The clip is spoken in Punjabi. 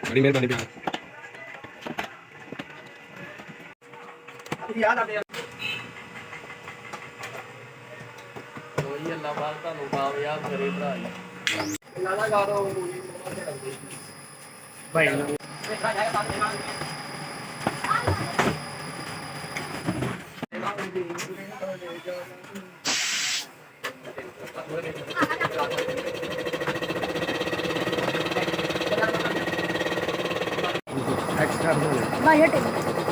बड़ी मेहरबानी प्यार याद आते हैं वही अल्लाह पाक ਤੁਹਾਨੂੰ ਕਾਮਯਾਬ ਕਰੇ ਭਰਾ ਜੀ ਲਾਲਾ ਗਾਰੋ ਮੂਵੀ ਭਾਈ ਨੂੰ ਦੇਖਾ ਜਾਏ ਬਾਤ ਦਿਮਾਗ एक्स्ट्रा भाई हटे